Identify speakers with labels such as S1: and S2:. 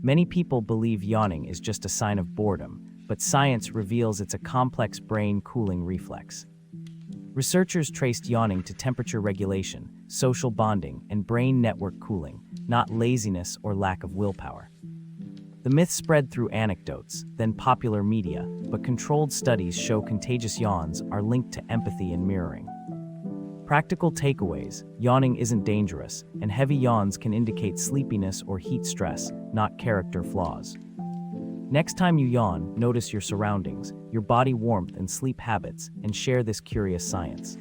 S1: Many people believe yawning is just a sign of boredom, but science reveals it's a complex brain cooling reflex. Researchers traced yawning to temperature regulation, social bonding, and brain network cooling, not laziness or lack of willpower. The myth spread through anecdotes, then popular media, but controlled studies show contagious yawns are linked to empathy and mirroring. Practical takeaways: yawning isn't dangerous, and heavy yawns can indicate sleepiness or heat stress, not character flaws. Next time you yawn, notice your surroundings, your body warmth and sleep habits, and share this curious science.